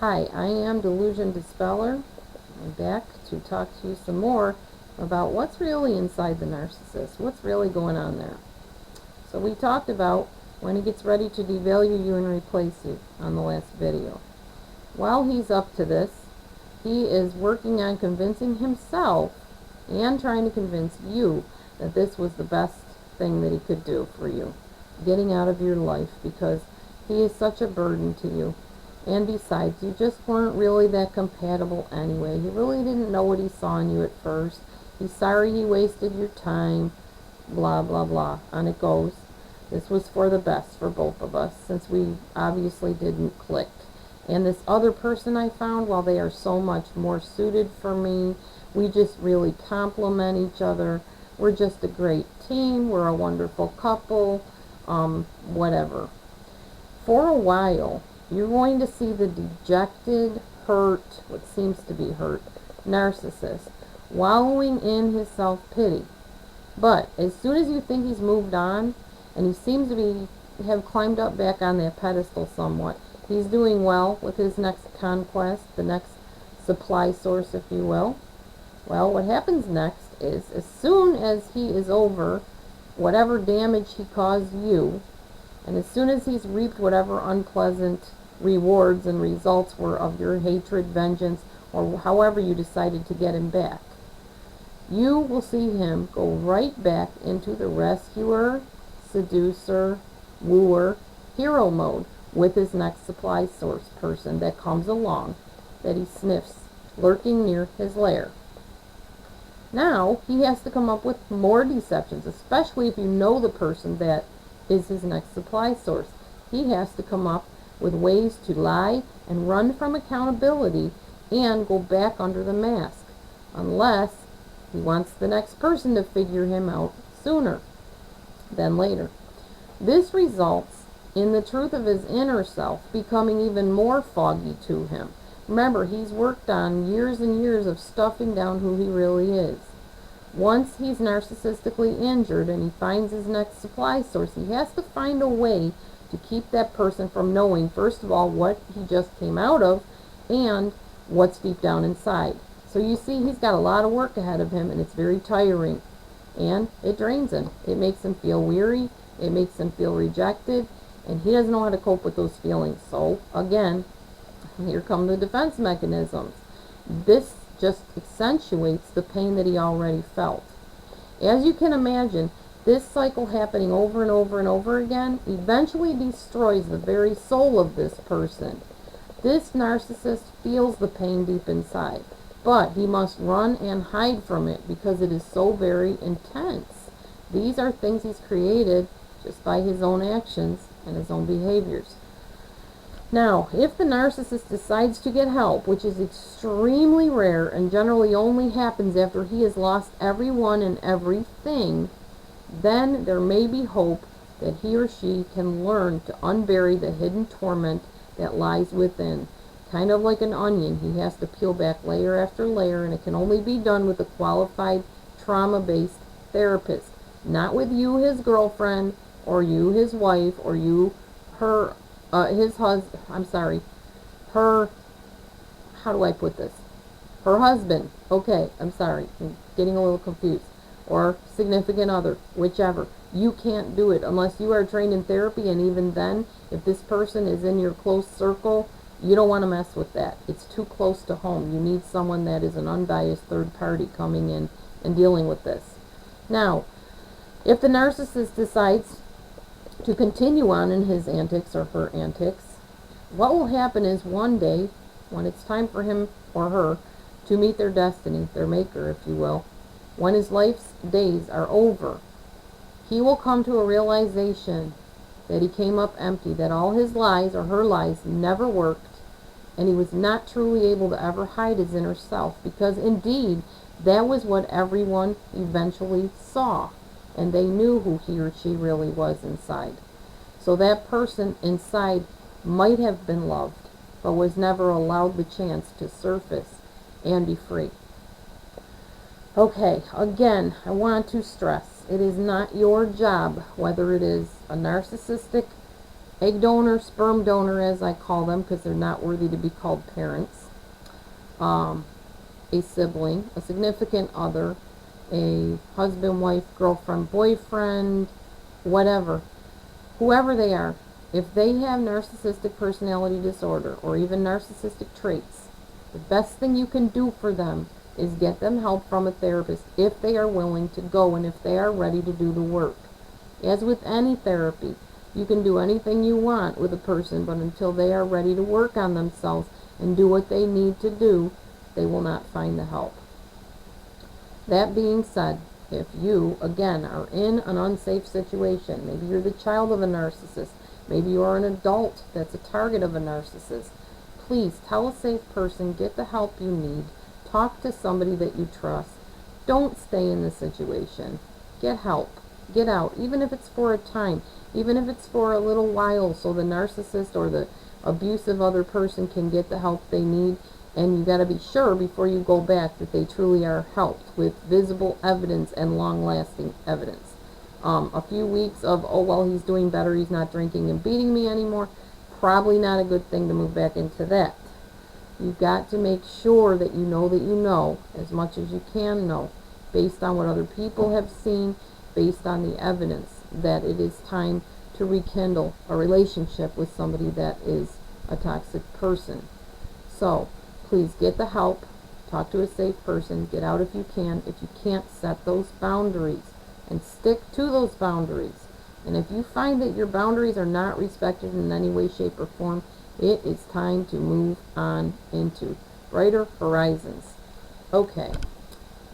Hi, I am Delusion Dispeller. I'm back to talk to you some more about what's really inside the narcissist, what's really going on there. So we talked about when he gets ready to devalue you and replace you on the last video. While he's up to this, he is working on convincing himself and trying to convince you that this was the best thing that he could do for you, getting out of your life, because he is such a burden to you. And besides, you just weren't really that compatible anyway. He really didn't know what he saw in you at first. He's sorry he wasted your time, blah, blah, blah. On it goes. This was for the best for both of us, since we obviously didn't click. And this other person I found, while they are so much more suited for me, we just really complement each other. We're just a great team. We're a wonderful couple. Whatever. For a while, you're going to see the dejected, hurt, what seems to be hurt, narcissist, wallowing in his self-pity. But as soon as you think he's moved on, and he seems to have climbed up back on that pedestal somewhat, he's doing well with his next conquest, the next supply source, if you will. Well, what happens next is, as soon as he is over whatever damage he caused you, and as soon as he's reaped whatever unpleasant rewards and results were of your hatred, vengeance, or however you decided to get him back, you will see him go right back into the rescuer, seducer, wooer, hero mode with his next supply source person that comes along, that he sniffs, lurking near his lair. Now, he has to come up with more deceptions, especially if you know the person that is his next supply source. He has to come up with ways to lie and run from accountability and go back under the mask, unless he wants the next person to figure him out sooner than later. This results in the truth of his inner self becoming even more foggy to him. Remember, he's worked on years and years of stuffing down who he really is. Once he's narcissistically injured and he finds his next supply source, he has to find a way to keep that person from knowing, first of all, what he just came out of and what's deep down inside. So you see, he's got a lot of work ahead of him, and it's very tiring, and it drains him. It makes him feel weary, it makes him feel rejected, and he doesn't know how to cope with those feelings. So again, here come the defense mechanisms. This just accentuates the pain that he already felt. As you can imagine, this cycle happening over and over and over again eventually destroys the very soul of this person. This narcissist feels the pain deep inside, but he must run and hide from it because it is so very intense. These are things he's created just by his own actions and his own behaviors. Now, if the narcissist decides to get help, which is extremely rare and generally only happens after he has lost everyone and everything, then there may be hope that he or she can learn to unbury the hidden torment that lies within. Kind of like an onion, he has to peel back layer after layer, and it can only be done with a qualified trauma-based therapist. Not with you, his girlfriend, or you, his wife, or you, her, his husband, her, how do I put this? Her husband. Okay, I'm sorry, I'm getting a little confused. Or significant other, whichever. You can't do it unless you are trained in therapy, and even then, if this person is in your close circle, you don't want to mess with that. It's too close to home. You need someone that is an unbiased third party coming in and dealing with this. Now, if the narcissist decides to continue on in his antics or her antics, what will happen is one day, when it's time for him or her to meet their destiny, their maker, if you will, when his life's days are over, he will come to a realization that he came up empty, that all his lies or her lies never worked, and he was not truly able to ever hide his inner self, because indeed, that was what everyone eventually saw, and they knew who he or she really was inside. So that person inside might have been loved, but was never allowed the chance to surface and be free. Okay, again, I want to stress, it is not your job, whether it is a narcissistic egg donor, sperm donor as I call them, because they're not worthy to be called parents, a sibling, a significant other, a husband, wife, girlfriend, boyfriend, whatever, whoever they are, if they have narcissistic personality disorder or even narcissistic traits, the best thing you can do for them is get them help from a therapist if they are willing to go and if they are ready to do the work. As with any therapy, you can do anything you want with a person, but until they are ready to work on themselves and do what they need to do, they will not find the help. That being said, if you, again, are in an unsafe situation, maybe you're the child of a narcissist, maybe you are an adult that's a target of a narcissist, please tell a safe person, get the help you need, talk to somebody that you trust. Don't stay in the situation. Get help. Get out, even if it's for a time, even if it's for a little while, so the narcissist or the abusive other person can get the help they need. And you got to be sure before you go back that they truly are helped with visible evidence and long-lasting evidence. A few weeks of, oh, well, he's doing better, he's not drinking and beating me anymore, probably not a good thing to move back into that. You've got to make sure that you know as much as you can know, based on what other people have seen, based on the evidence, that it is time to rekindle a relationship with somebody that is a toxic person. So, please get the help, talk to a safe person, get out if you can. If you can't, set those boundaries and stick to those boundaries. And if you find that your boundaries are not respected in any way, shape, or form, it is time to move on into brighter horizons. Okay.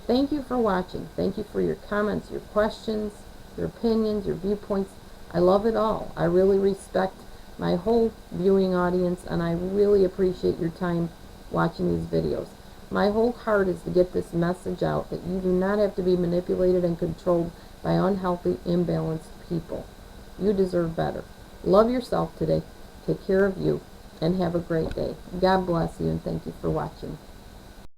Thank you for watching. Thank you for your comments, your questions, your opinions, your viewpoints. I love it all. I really respect my whole viewing audience, and I really appreciate your time watching these videos. My whole heart is to get this message out that you do not have to be manipulated and controlled by unhealthy, imbalanced people. You deserve better. Love yourself today. Take care of you, and have a great day. God bless you, and thank you for watching.